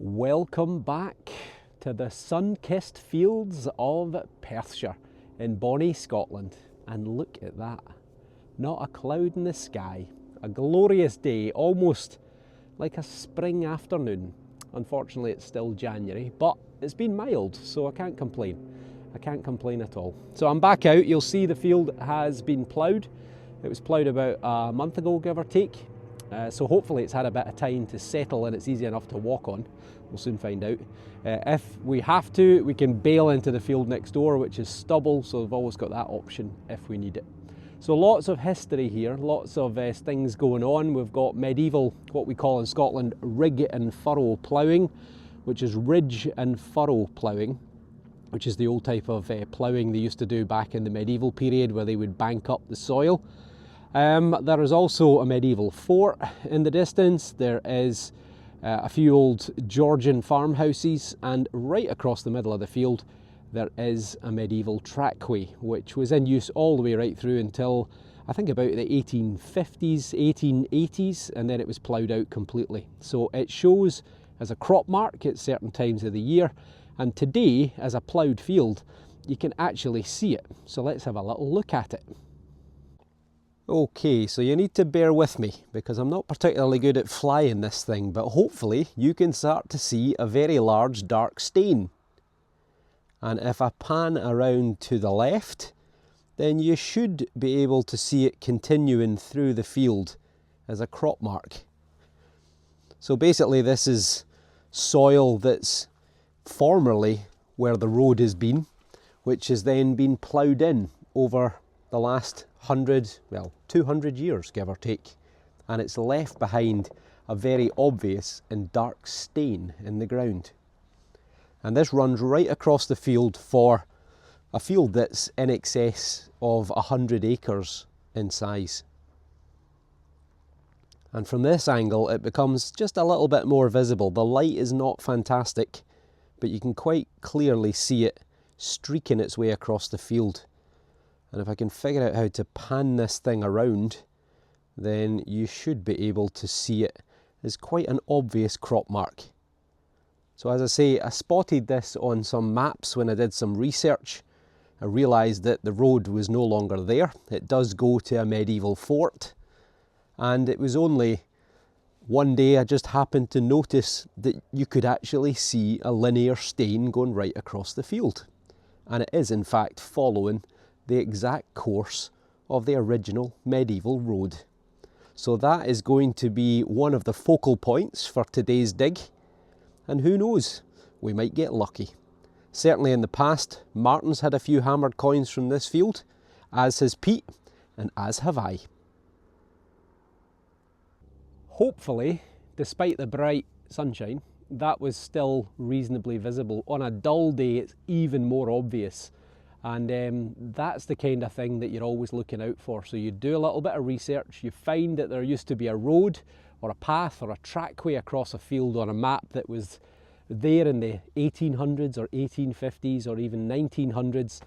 Welcome back to the sun-kissed fields of Perthshire in bonny Scotland. And look at that, not a cloud in the sky. A glorious day, almost like a spring afternoon. Unfortunately, it's still January, but it's been mild, so I can't complain. I can't complain at all. So I'm back out. You'll see the field has been ploughed. It was ploughed about a month ago, give or take. So hopefully it's had a bit of time to settle and it's easy enough to walk on. We'll soon find out. If we have to, we can bail into the field next door, which is stubble, so we've always got that option if we need it. So lots of history here, lots of things going on. We've got medieval, what we call in Scotland, rig and furrow ploughing, which is ridge and furrow ploughing, which is the old type of ploughing they used to do back in the medieval period where they would bank up the soil. There is also a medieval fort in the distance. There is a few old Georgian farmhouses, and right across the middle of the field there is a medieval trackway, which was in use all the way right through until I think about the 1850s, 1880s, and then it was ploughed out completely. So it shows as a crop mark at certain times of the year, and today as a ploughed field you can actually see it. So let's have a little look at it. Okay, so you need to bear with me because I'm not particularly good at flying this thing, but hopefully you can start to see a very large dark stain. And if I pan around to the left, then you should be able to see it continuing through the field as a crop mark. So basically this is soil that's formerly where the road has been, which has then been ploughed in over the last 200 years, give or take, and it's left behind a very obvious and dark stain in the ground. And this runs right across the field for a field that's in excess of 100 acres in size. And from this angle it becomes just a little bit more visible. The light is not fantastic, but you can quite clearly see it streaking its way across the field. And if I can figure out how to pan this thing around, then you should be able to see it as quite an obvious crop mark. So as I say, I spotted this on some maps when I did some research. I realised that the road was no longer there. It does go to a medieval fort. And it was only one day I just happened to notice that you could actually see a linear stain going right across the field. And it is in fact following the exact course of the original medieval road. So that is going to be one of the focal points for today's dig, and who knows, we might get lucky. Certainly in the past, Martin's had a few hammered coins from this field, as has Pete, and as have I. Hopefully, despite the bright sunshine, that was still reasonably visible. On a dull day it's even more obvious. And that's the kind of thing that you're always looking out for. So you do a little bit of research, you find that there used to be a road or a path or a trackway across a field on a map that was there in the 1800s or 1850s or even 1900s,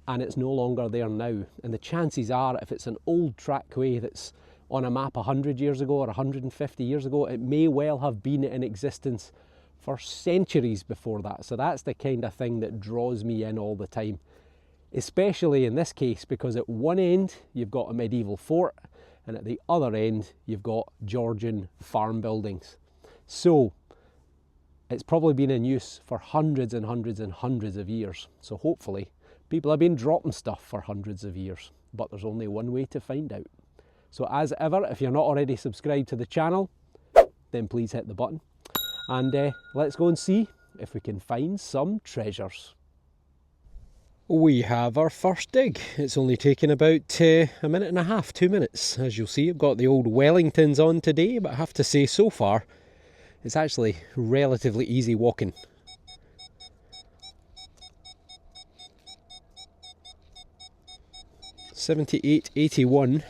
and it's no longer there now. And the chances are, if it's an old trackway that's on a map 100 years ago or 150 years ago, it may well have been in existence for centuries before that. So that's the kind of thing that draws me in all the time. Especially in this case, because at one end you've got a medieval fort and at the other end you've got Georgian farm buildings. So it's probably been in use for hundreds and hundreds and hundreds of years. So hopefully people have been dropping stuff for hundreds of years, but there's only one way to find out. So as ever, if you're not already subscribed to the channel, then please hit the button and let's go and see if we can find some treasures. We have our first dig. It's only taken about a minute and a half, 2 minutes. As you'll see, I've got the old Wellingtons on today, but I have to say so far it's actually relatively easy walking. $78, $81.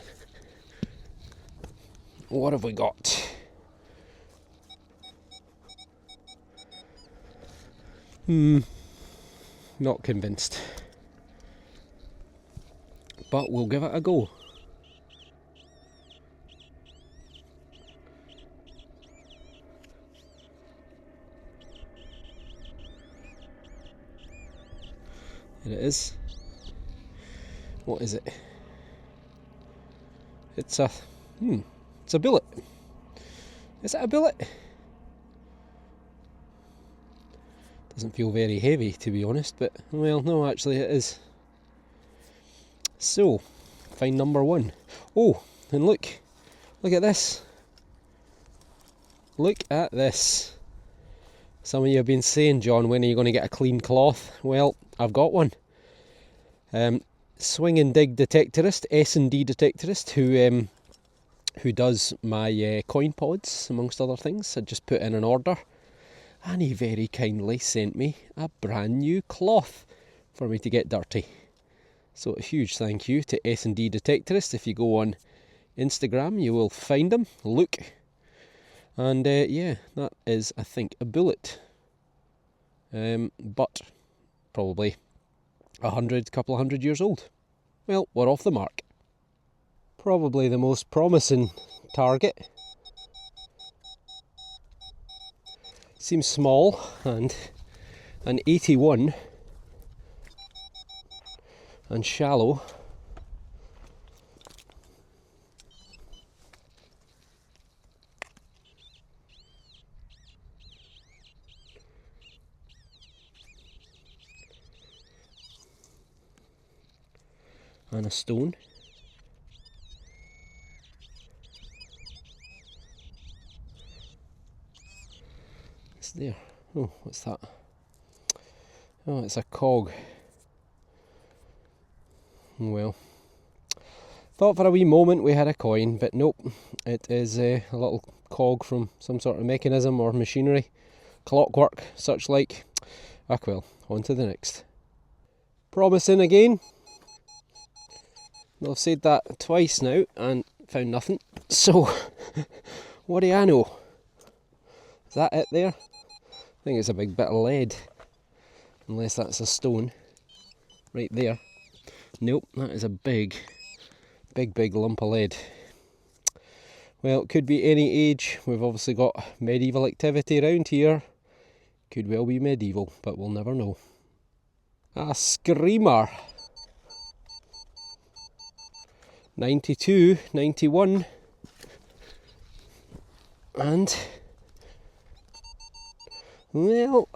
What have we got? Not convinced. But we'll give it a go. Here it is. What is it? It's a it's a bullet. Is it a bullet? Doesn't feel very heavy, to be honest, but well, no, actually it is. So, find number one. Oh, and look at this. Look at this. Some of you have been saying, John, when are you going to get a clean cloth? Well, I've got one. Swing and dig detectorist, S&D detectorist, who does my coin pods, amongst other things. I just put in an order, and he very kindly sent me a brand new cloth for me to get dirty. So a huge thank you to S&D detectorist. If you go on Instagram, you will find them. Look. And yeah, that is, I think, a bullet. But probably couple of hundred years old. Well, we're off the mark. Probably the most promising target. Seems small, and an 81 and shallow. And a stone. It's there. Oh, what's that? Oh, it's a cog. Well, thought for a wee moment we had a coin, but nope. It is a little cog from some sort of mechanism or machinery, clockwork, such like. Ah, well, on to the next. Promising again. I've said that twice now and found nothing. So, what do I know? Is that it there? I think it's a big bit of lead. Unless that's a stone. Right there. Nope, that is a big lump of lead. Well, it could be any age. We've obviously got medieval activity around here. Could well be medieval, but we'll never know. A screamer. 92, 91, and well,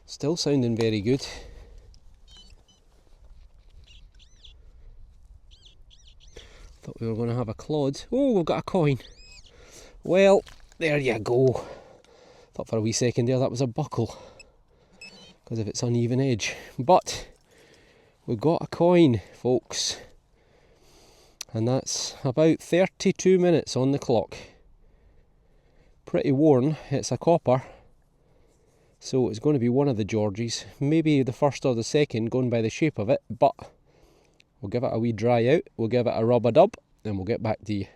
still sounding very good. Thought we were going to have a clod. Oh, we've got a coin. Well, there you go. Thought for a wee second there that was a buckle because of its uneven edge, but we've got a coin, folks. And that's about 32 minutes on the clock. Pretty worn. It's a copper, so it's going to be one of the Georgies, maybe the first or the second, going by the shape of it, but we'll give it a wee dry out, we'll give it a rub-a-dub, and we'll get back to you.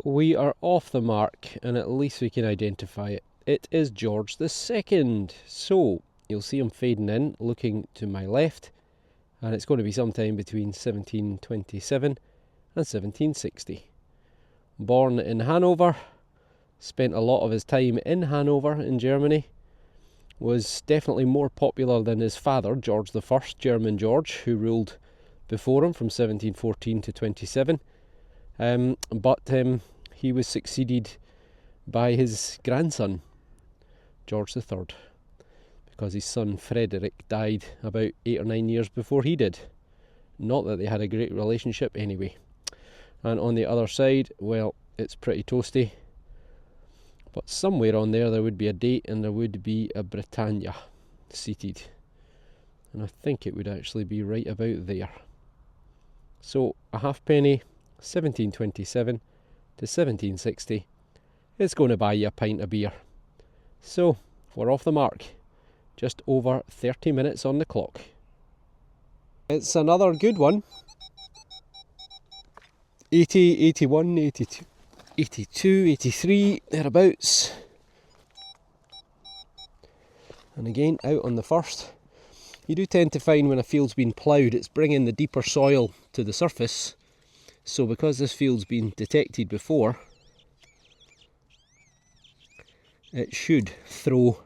We are off the mark, and at least we can identify it. It is George II. So you'll see him fading in, looking to my left, and it's going to be sometime between 1727 and 1760. Born in Hanover, spent a lot of his time in Hanover in Germany, was definitely more popular than his father, George I, German George, who ruled before him from 1714 to 27. But he was succeeded by his grandson, George III, because his son Frederick died about 8 or 9 years before he did. Not that they had a great relationship anyway. And on the other side, well, it's pretty toasty. But somewhere on there would be a date and there would be a Britannia seated. And I think it would actually be right about there. So a halfpenny, 1727 to 1760. It's going to buy you a pint of beer. So we're off the mark. Just over 30 minutes on the clock. It's another good one. 80, 81, 82, 82, 83, thereabouts. And again, out on the first. You do tend to find when a field's been ploughed, it's bringing the deeper soil to the surface. So because this field's been detected before, it should throw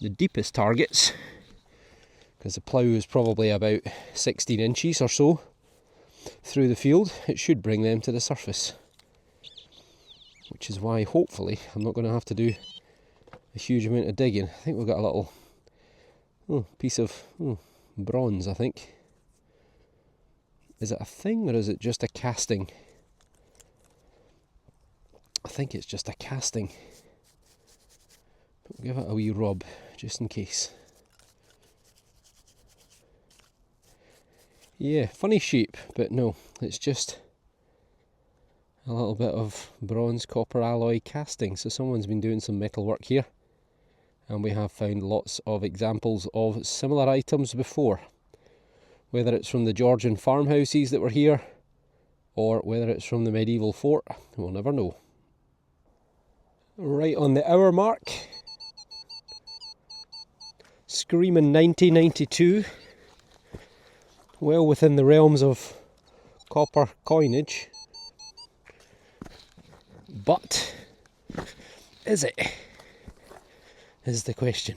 the deepest targets because the plough is probably about 16 inches or so through the field. It should bring them to the surface, which is why hopefully I'm not going to have to do a huge amount of digging. I think we've got a little piece of bronze, I think. Is it a thing or is it just a casting? I think it's just a casting. But we'll give it a wee rub just in case. Yeah, funny shape, but no, it's just a little bit of bronze copper alloy casting. So someone's been doing some metal work here, and we have found lots of examples of similar items before. Whether it's from the Georgian farmhouses that were here, or whether it's from the medieval fort, we'll never know. Right on the hour mark, screaming 1992. Well within the realms of copper coinage. But is it? Is the question.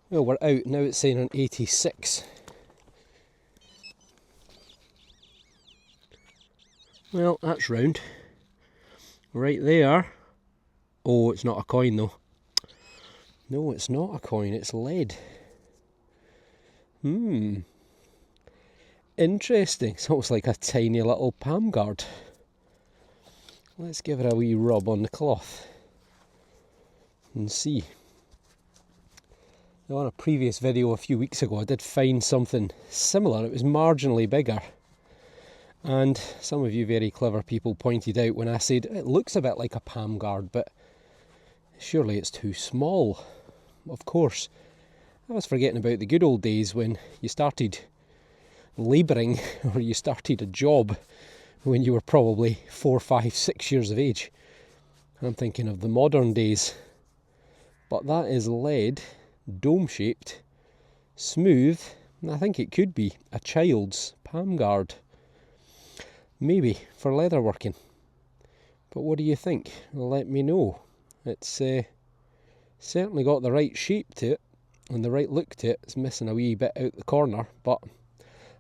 Well, we're out now. It's saying an 86. Well, that's round. Right there. Oh, it's not a coin though. No, it's not a coin. It's lead. Interesting. It's almost like a tiny little palm guard. Let's give it a wee rub on the cloth and see. Now, on a previous video a few weeks ago, I did find something similar. It was marginally bigger, and some of you very clever people pointed out when I said it looks a bit like a palm guard, but surely it's too small. Of course, I was forgetting about the good old days when you started labouring or you started a job when you were probably 4, 5, 6 years of age. I'm thinking of the modern days. But that is lead, dome shaped, smooth, and I think it could be a child's palm guard. Maybe for leather working. But what do you think? Let me know. It's certainly got the right shape to it and the right look to it. It's missing a wee bit out the corner, but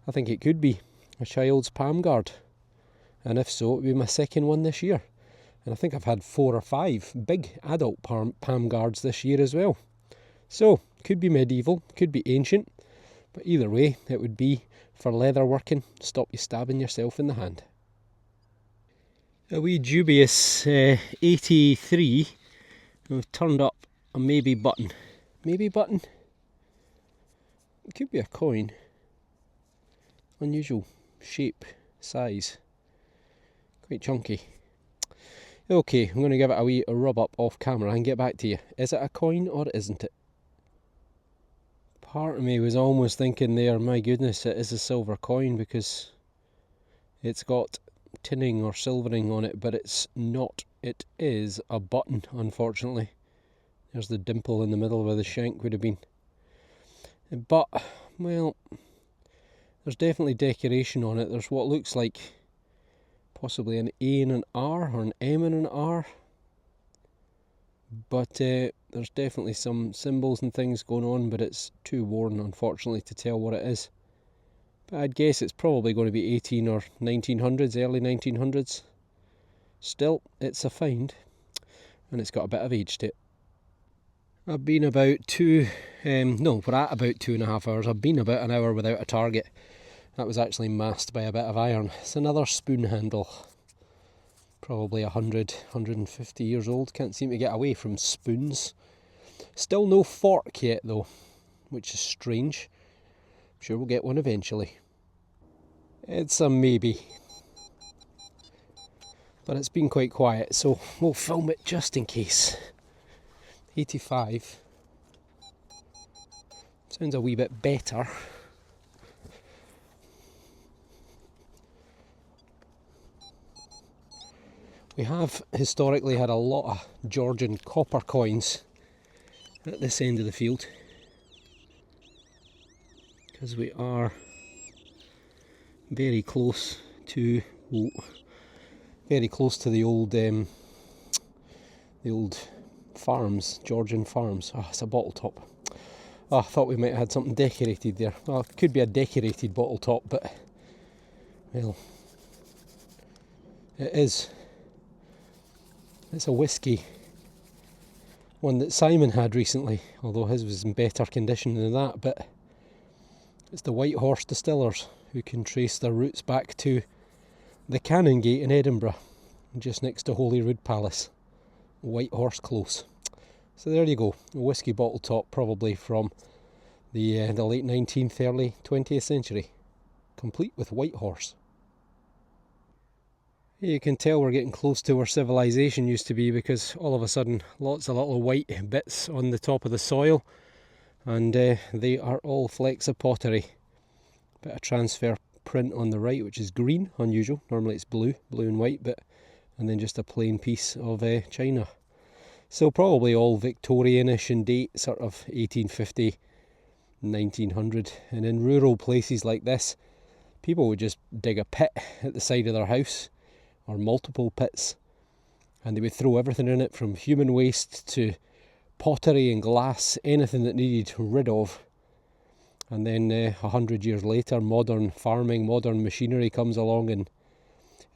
I think it could be a child's palm guard. And if so, it would be my second one this year. And I think I've had 4 or 5 big adult palm guards this year as well. So, could be medieval, could be ancient, but either way, it would be for leather working, stop you stabbing yourself in the hand. A wee dubious 83, we've turned up a maybe button. Maybe button? It could be a coin. Unusual shape, size, quite chunky. Okay, I'm going to give it a wee rub up off camera and get back to you. Is it a coin or isn't it? Part of me was almost thinking there, my goodness, it is a silver coin because it's got tinning or silvering on it, but it's not. It is a button, unfortunately. There's the dimple in the middle where the shank would have been. But, well, there's definitely decoration on it. There's what looks like possibly an A and an R, or an M and an R. But there's definitely some symbols and things going on, but it's too worn, unfortunately, to tell what it is. But I'd guess it's probably going to be 18 or 1900s, early 1900s. Still, it's a find, and it's got a bit of age to it. I've been about we're at about 2.5 hours. I've been about an hour without a target. That was actually masked by a bit of iron. It's another spoon handle. Probably 100, 150 years old. Can't seem to get away from spoons. Still no fork yet though, which is strange. I'm sure we'll get one eventually. It's a maybe. But it's been quite quiet, so we'll film it just in case. 85. Sounds a wee bit better. We have historically had a lot of Georgian copper coins at this end of the field, because we are very close to the old farms, Georgian farms. Oh, it's a bottle top. Oh, I thought we might have had something decorated there. Well, it could be a decorated bottle top, but, well, it is. It's a whisky. One that Simon had recently, although his was in better condition than that, but it's the White Horse distillers who can trace their roots back to the Canongate in Edinburgh, just next to Holyrood Palace, White Horse Close. So there you go, a whisky bottle top, probably from the late 19th, early 20th century, complete with White Horse. You can tell we're getting close to where civilization used to be, because all of a sudden lots of little white bits on the top of the soil, and they are all flecks of pottery. Bit of transfer print on the right, which is green, unusual. Normally it's blue and white, and then just a plain piece of china. So probably all Victorianish in date, sort of 1850, 1900. And in rural places like this, people would just dig a pit at the side of their house, or multiple pits, and they would throw everything in it, from human waste to pottery and glass, anything that needed rid of. And then 100 years later, modern farming, modern machinery comes along and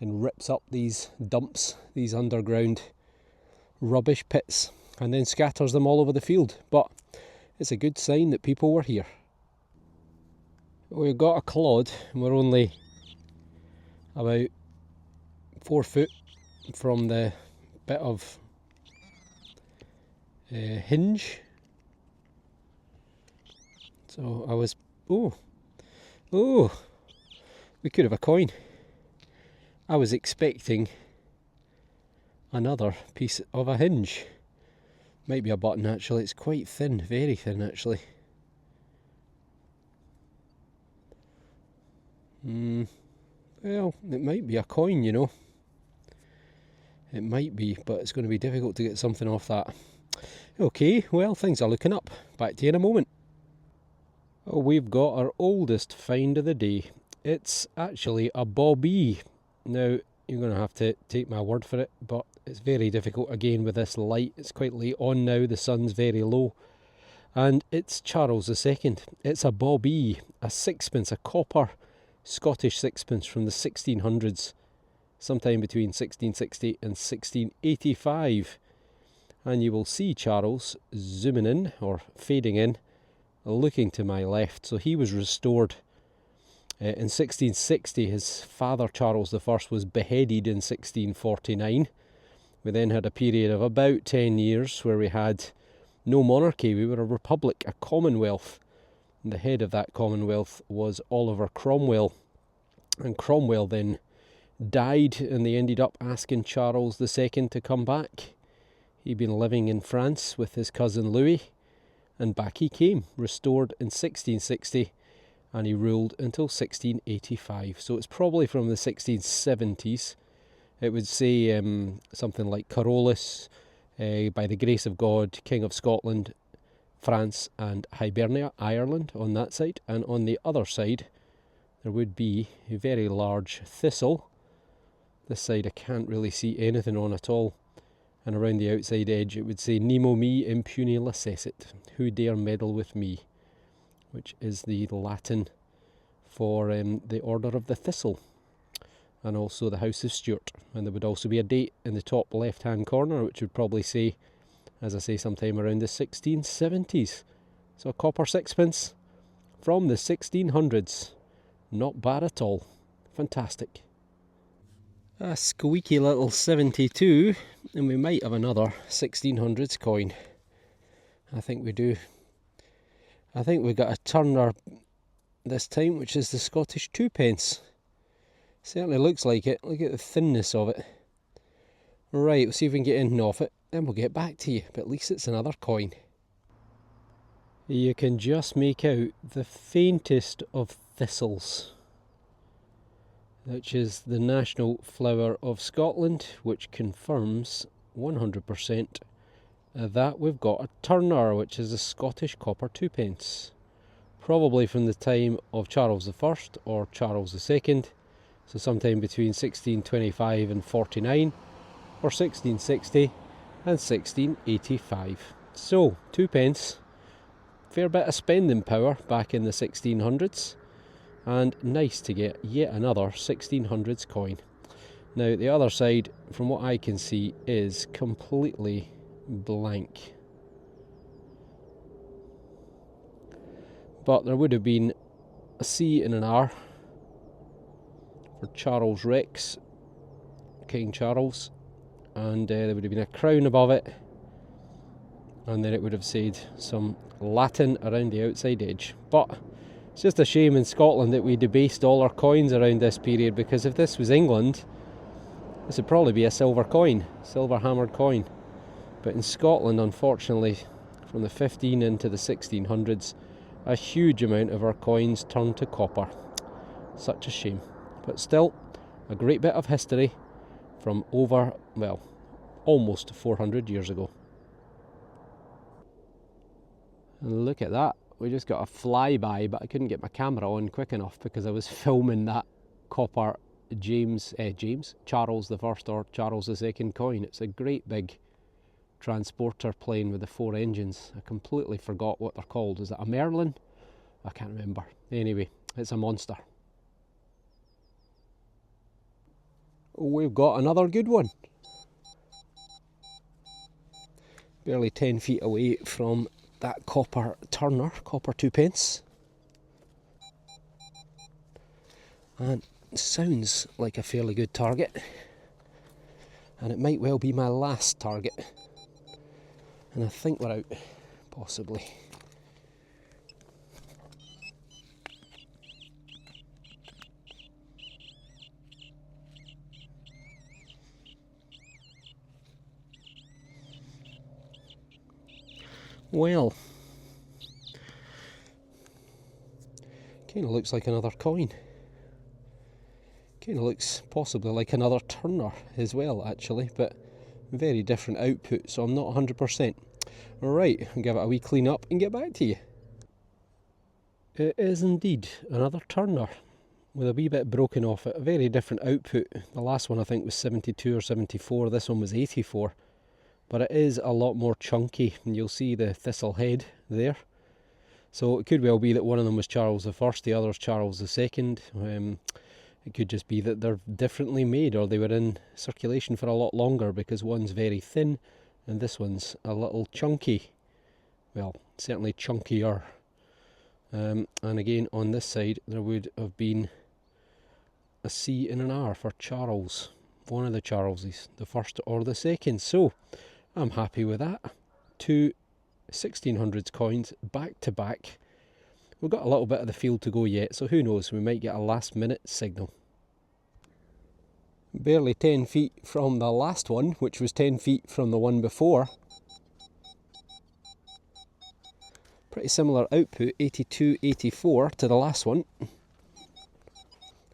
rips up these dumps, these underground rubbish pits, and then scatters them all over the field. But it's a good sign that people were here. We've got a clod, and we're only about 4 foot from the bit of hinge. So I was, oh, we could have a coin. I was expecting another piece of a hinge. Might be a button actually, it's quite thin, very thin actually. Well, it might be a coin, you know. It might be, but it's going to be difficult to get something off that. Okay, well, things are looking up. Back to you in a moment. Oh, we've got our oldest find of the day. It's actually a bobby. Now, you're going to have to take my word for it, but it's very difficult again with this light. It's quite late on now, the sun's very low. And it's Charles II. It's a bobby, a sixpence, a copper Scottish sixpence from the 1600s, sometime between 1660 and 1685. And you will see Charles zooming in, or fading in, looking to my left. So he was restored in 1660. His father Charles I was beheaded in 1649. We then had a period of about 10 years where we had no monarchy. We were a republic, a commonwealth. And the head of that commonwealth was Oliver Cromwell. And Cromwell then died, and they ended up asking Charles II to come back. He'd been living in France with his cousin Louis, and back he came, restored in 1660, and he ruled until 1685. So it's probably from the 1670s. It would say something like Carolus, by the grace of God, King of Scotland, France and Hibernia, Ireland on that side. And on the other side, there would be a very large thistle. This side I can't really see anything on at all. And around the outside edge it would say, Nemo me impune lacessit, who dare meddle with me, which is the Latin for the Order of the Thistle, and also the House of Stuart. And there would also be a date in the top left hand corner, which would probably say, as I say, sometime around the 1670s. So a copper sixpence from the 1600s. Not bad at all. Fantastic. A squeaky little 72, and we might have another 1600s coin. I think we do. I think we got a turner this time, which is the Scottish twopence. Certainly looks like it. Look at the thinness of it. Right, we'll see if we can get in and off it, then we'll get back to you, but at least it's another coin. You can just make out the faintest of thistles, which is the national flower of Scotland, which confirms 100% that we've got a turner, which is a Scottish copper twopence, probably from the time of Charles I or Charles II, so sometime between 1625 and 49, or 1660 and 1685. So, twopence fair bit of spending power back in the 1600s, and nice to get yet another 1600s coin. Now the other side, from what I can see, is completely blank. But there would have been a C and an R for Charles Rex, King Charles, and there would have been a crown above it, and then it would have said some Latin around the outside edge. But it's just a shame in Scotland that we debased all our coins around this period, because if this was England, this would probably be a silver coin, silver hammered coin. But in Scotland, unfortunately, from the 15 into the 1600s, a huge amount of our coins turned to copper. Such a shame. But still, a great bit of history from over, well, almost 400 years ago. And look at that. We just got a flyby, but I couldn't get my camera on quick enough because I was filming that copper Charles the First or Charles the Second coin. It's a great big transporter plane with the 4 engines. I completely forgot what they're called. Is it a Merlin? I can't remember. Anyway, it's a monster. We've got another good one. Barely 10 feet away from that copper turner, copper 2p. And sounds like a fairly good target. And it might well be my last target. And I think we're out, possibly. Well, kind of looks like another coin. Kind of looks possibly like another turner as well, actually, but very different output, so I'm not 100%. Right, I'll give it a wee clean up and get back to you. It is indeed another turner with a wee bit broken off it, a very different output. The last one I think was 72 or 74, this one was 84. But it is a lot more chunky, and you'll see the thistle head there. So it could well be that one of them was Charles the First, the other's Charles the Second. It could just be that they're differently made, or they were in circulation for a lot longer, because one's very thin and this one's a little chunky. Well, certainly chunkier. And again, on this side there would have been a C and an R for Charles, one of the Charleses, the first or the second. So I'm happy with that. 2 1600s coins back to back. We've got a little bit of the field to go yet, so who knows, we might get a last minute signal. Barely 10 feet from the last one, which was 10 feet from the one before. Pretty similar output, 82, 84 to the last one.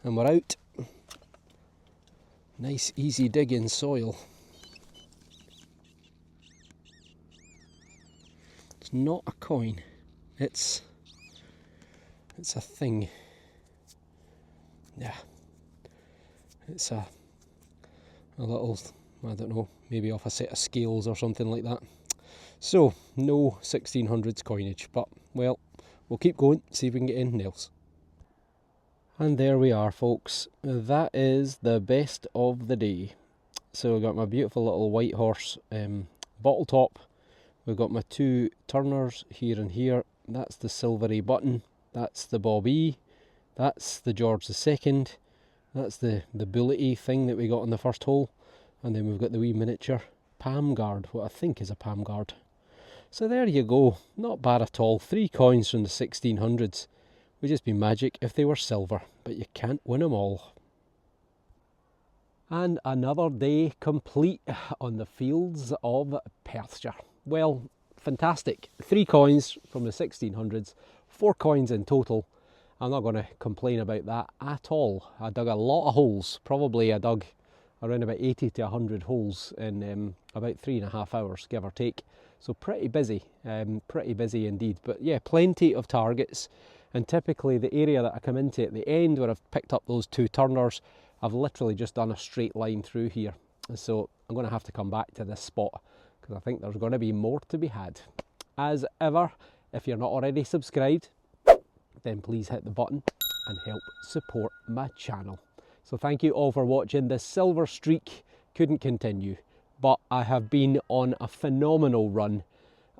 And we're out. Nice easy dig in soil. It's not a coin, it's a thing. Yeah, it's a little, I don't know, maybe off a set of scales or something like that. So no 1600s coinage, but well, we'll keep going, see if we can get anything else. And there we are, folks. That is the best of the day. So I've got my beautiful little white horse bottle top. We've got my 2 turners here and here. That's the silvery button. That's the Bob E. That's the George II. That's the bullety thing that we got on the first hole. And then we've got the wee miniature palm guard, what I think is a palm guard. So there you go. Not bad at all. 3 coins from the 1600s. Would just be magic if they were silver, but you can't win them all. And another day complete on the fields of Perthshire. Well, fantastic. 3 coins from the 1600s, 4 coins in total. I'm not going to complain about that at all. I dug a lot of holes. Probably I dug around about 80 to 100 holes in about 3.5 hours, give or take. So pretty busy indeed. But yeah, plenty of targets. And typically the area that I come into at the end, where I've picked up those 2 turners, I've literally just done a straight line through here. So I'm going to have to come back to this spot, because I think there's going to be more to be had. As ever, If you're not already subscribed, then please hit the button and help support my channel. So thank you all for watching. The silver streak couldn't continue, but I have been on a phenomenal run,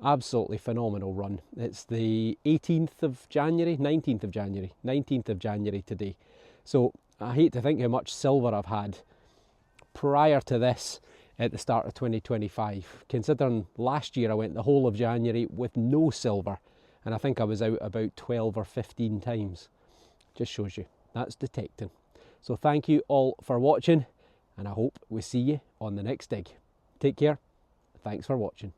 absolutely phenomenal run. It's the 18th of January, 19th of January, 19th of January today. So I hate to think how much silver I've had prior to this at the start of 2025, considering last year I went the whole of January with no silver, and I think I was out about 12 or 15 times. Just shows you, that's detecting. So thank you all for watching, and I hope we see you on the next dig. Take care, thanks for watching.